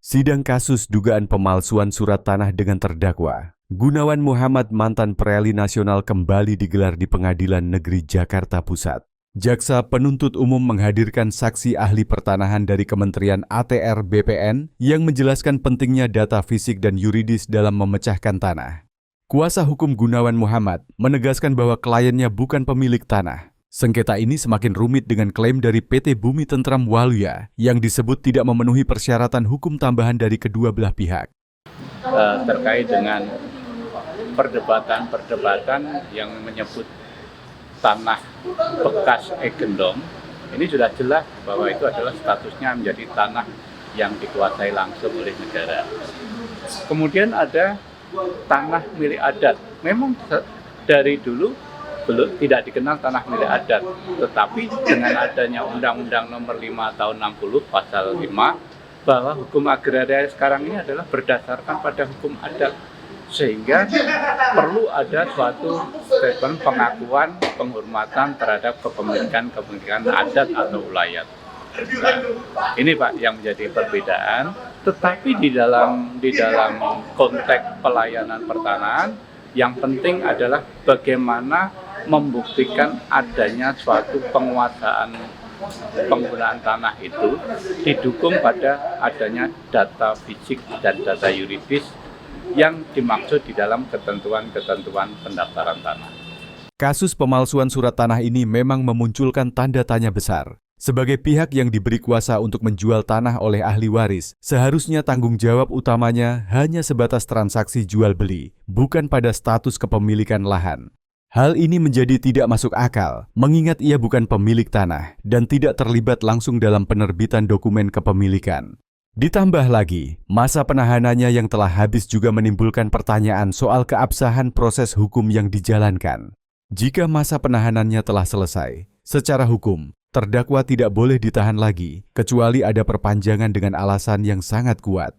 Sidang kasus dugaan pemalsuan surat tanah dengan terdakwa Gunawan Muhammad mantan Pereli Nasional kembali digelar di Pengadilan Negeri Jakarta Pusat. Jaksa penuntut umum menghadirkan saksi ahli pertanahan dari Kementerian ATR BPN yang menjelaskan pentingnya data fisik dan yuridis dalam memecahkan tanah. Kuasa hukum Gunawan Muhammad menegaskan bahwa kliennya bukan pemilik tanah. Sengketa ini semakin rumit dengan klaim dari PT Bumi Tentram Waluya yang disebut tidak memenuhi persyaratan hukum tambahan dari kedua belah pihak. Terkait dengan perdebatan yang menyebut tanah bekas Eigendom, ini sudah jelas bahwa itu adalah statusnya menjadi tanah yang dikuasai langsung oleh negara. Kemudian ada tanah milik adat. Memang dari dulu belum tidak dikenal tanah milik adat, tetapi dengan adanya Undang-Undang Nomor 5 Tahun 60 Pasal 5 bahwa hukum agraria sekarang ini adalah berdasarkan pada hukum adat, sehingga perlu ada suatu statement pengakuan penghormatan terhadap kepemilikan adat atau ulayat. Nah, ini Pak yang menjadi perbedaan, tetapi di dalam konteks pelayanan pertanahan yang penting adalah bagaimana membuktikan adanya suatu penguasaan penggunaan tanah itu didukung pada adanya data fisik dan data yuridis yang dimaksud di dalam ketentuan-ketentuan pendaftaran tanah. Kasus pemalsuan surat tanah ini memang memunculkan tanda tanya besar. Sebagai pihak yang diberi kuasa untuk menjual tanah oleh ahli waris, seharusnya tanggung jawab utamanya hanya sebatas transaksi jual-beli, bukan pada status kepemilikan lahan. Hal ini menjadi tidak masuk akal, mengingat ia bukan pemilik tanah dan tidak terlibat langsung dalam penerbitan dokumen kepemilikan. Ditambah lagi, masa penahanannya yang telah habis juga menimbulkan pertanyaan soal keabsahan proses hukum yang dijalankan. Jika masa penahanannya telah selesai, secara hukum, terdakwa tidak boleh ditahan lagi, kecuali ada perpanjangan dengan alasan yang sangat kuat.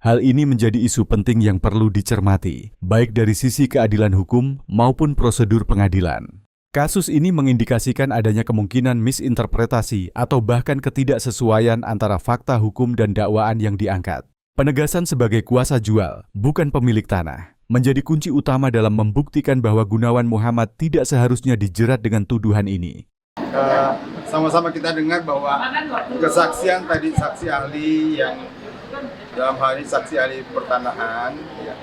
Hal ini menjadi isu penting yang perlu dicermati, baik dari sisi keadilan hukum maupun prosedur pengadilan. Kasus ini mengindikasikan adanya kemungkinan misinterpretasi atau bahkan ketidaksesuaian antara fakta hukum dan dakwaan yang diangkat. Penegasan sebagai kuasa jual, bukan pemilik tanah, menjadi kunci utama dalam membuktikan bahwa Gunawan Muhammad tidak seharusnya dijerat dengan tuduhan ini. Sama-sama kita dengar bahwa kesaksian tadi saksi ahli yang dalam hal ini saksi ahli pertanahan, ya,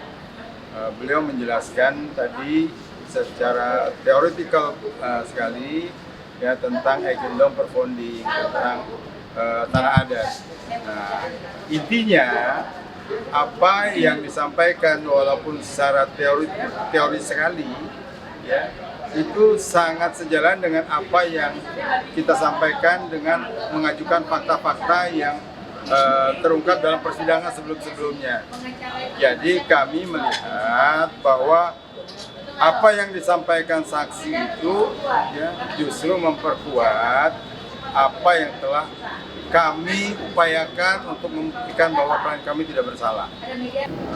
beliau menjelaskan tadi secara teoretikal sekali ya tentang Eigendom perfounding, tentang tanah adat. Nah, intinya apa yang disampaikan walaupun secara teori sekali, ya, itu sangat sejalan dengan apa yang kita sampaikan dengan mengajukan fakta-fakta yang terungkap dalam persidangan sebelum-sebelumnya. Jadi kami melihat bahwa apa yang disampaikan saksi itu ya, justru memperkuat apa yang telah kami upayakan untuk membuktikan bahwa klien kami tidak bersalah.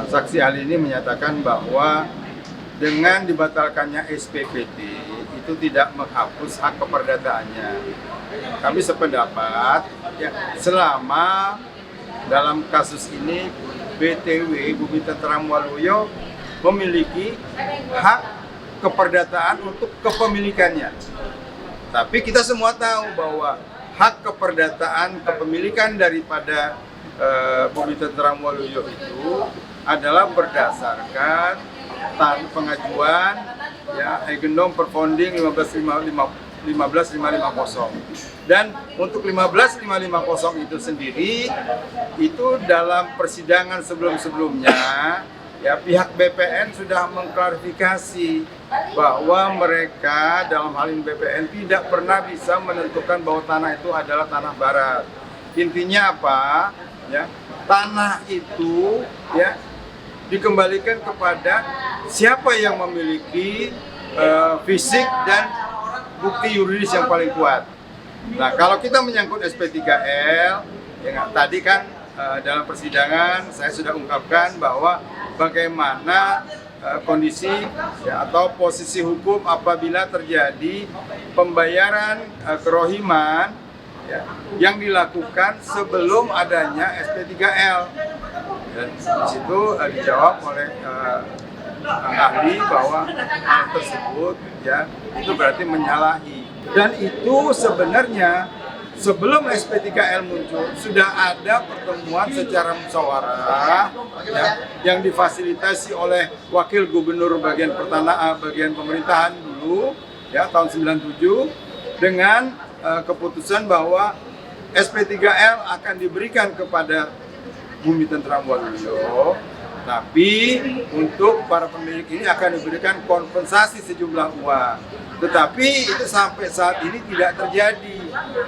Saksi ahli ini menyatakan bahwa dengan dibatalkannya SPPT itu tidak menghapus hak keperdataannya. Kami sependapat ya, selama dalam kasus ini BTW Bumi Tentram Waluya memiliki hak keperdataan untuk kepemilikannya. Tapi kita semua tahu bahwa hak keperdataan kepemilikan daripada Bumi Tentram Waluya itu adalah berdasarkan pengajuan ya Eigendom perfounding 15550 dan untuk 15550 itu sendiri itu dalam persidangan sebelumnya ya pihak BPN sudah mengklarifikasi bahwa mereka dalam hal ini BPN tidak pernah bisa menentukan bahwa tanah itu adalah tanah barat. Intinya apa ya, tanah itu ya dikembalikan kepada siapa yang memiliki fisik dan bukti yuridis yang paling kuat. Nah, kalau kita menyangkut SP3L, ya, tadi kan dalam persidangan saya sudah ungkapkan bahwa bagaimana kondisi ya, atau posisi hukum apabila terjadi pembayaran kerohiman ya, yang dilakukan sebelum adanya SP3L. Dan di situ dijawab oleh ahli bahwa hal tersebut ya itu berarti menyalahi. Dan itu sebenarnya sebelum SP3L muncul sudah ada pertemuan secara musyawarah ya, yang difasilitasi oleh Wakil Gubernur bagian pemerintahan dulu ya tahun 97 dengan keputusan bahwa SP3L akan diberikan kepada Bumi Tentram Waluyo, tapi untuk para pemilik ini akan diberikan kompensasi sejumlah uang. Tetapi itu sampai saat ini tidak terjadi.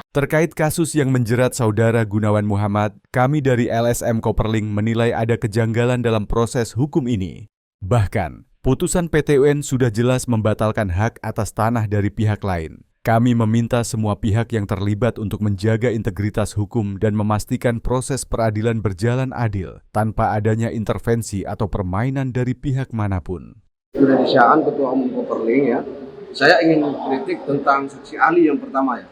Terkait kasus yang menjerat Saudara Gunawan Muhammad, kami dari LSM Koperling menilai ada kejanggalan dalam proses hukum ini. Bahkan, putusan PT UN sudah jelas membatalkan hak atas tanah dari pihak lain. Kami meminta semua pihak yang terlibat untuk menjaga integritas hukum dan memastikan proses peradilan berjalan adil tanpa adanya intervensi atau permainan dari pihak manapun. Indonesia Ketua Umum Koperling ya, saya ingin kritik tentang saksi ahli yang pertama ya.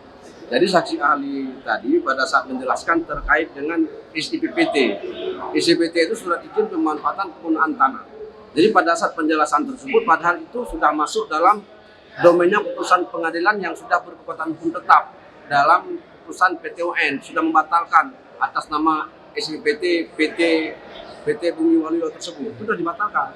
Jadi saksi ahli tadi pada saat menjelaskan terkait dengan SIPPT. SIPPT itu surat izin pemanfaatan penggunaan tanah. Jadi pada saat penjelasan tersebut padahal itu sudah masuk dalam domainnya putusan pengadilan yang sudah berkekuatan hukum tetap dalam putusan PT UN sudah membatalkan atas nama SIPPT PT Bumi Waluyo tersebut itu sudah dibatalkan.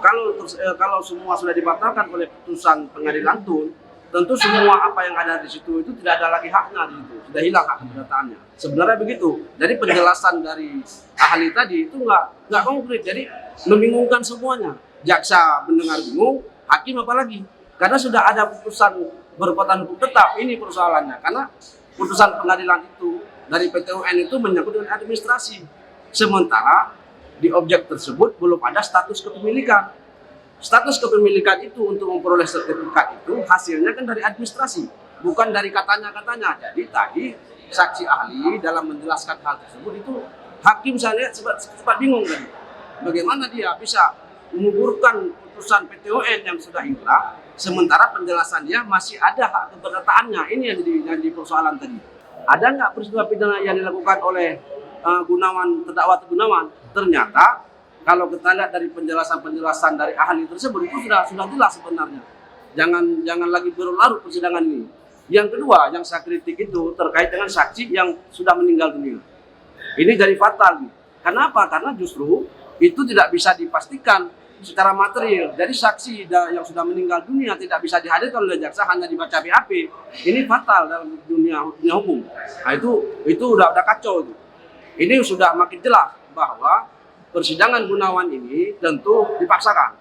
Kalau semua sudah dibatalkan oleh putusan pengadilan tun, tentu semua apa yang ada di situ itu tidak ada lagi haknya di situ, sudah hilang hak keberdayaannya. Sebenarnya begitu. Jadi penjelasan dari ahli tadi itu nggak konkret, jadi membingungkan semuanya. Jaksa mendengar bingung, hakim apalagi. Karena sudah ada putusan berkekuatan hukum tetap, ini persoalannya. Karena putusan pengadilan itu dari PT UN itu menyangkut dengan administrasi. Sementara di objek tersebut belum ada status kepemilikan. Status kepemilikan itu untuk memperoleh sertifikat itu hasilnya kan dari administrasi, bukan dari katanya-katanya. Jadi tadi saksi ahli dalam menjelaskan hal tersebut itu hakim saya lihat sempat bingung kan. Bagaimana dia bisa menguburkan putusan PT UN yang sudah inkrah, sementara penjelasan dia masih ada hak keperdataannya. Ini yang jadi persoalan tadi. Ada nggak peristiwa pidana yang dilakukan oleh terdakwa Gunawan? Ternyata kalau kita lihat dari penjelasan dari ahli tersebut itu sudah jelas sebenarnya. Jangan lagi berlarut persidangan ini. Yang kedua yang saya kritik itu terkait dengan saksi yang sudah meninggal dunia. Ini jadi fatal. Kenapa? Karena justru itu tidak bisa dipastikan secara material. Jadi saksi yang sudah meninggal dunia tidak bisa dihadirkan oleh jaksa, hanya dibaca BAP. Ini fatal dalam dunia hukum. Nah itu udah kacau itu. Ini sudah makin jelas bahwa persidangan Gunawan ini tentu dipaksakan.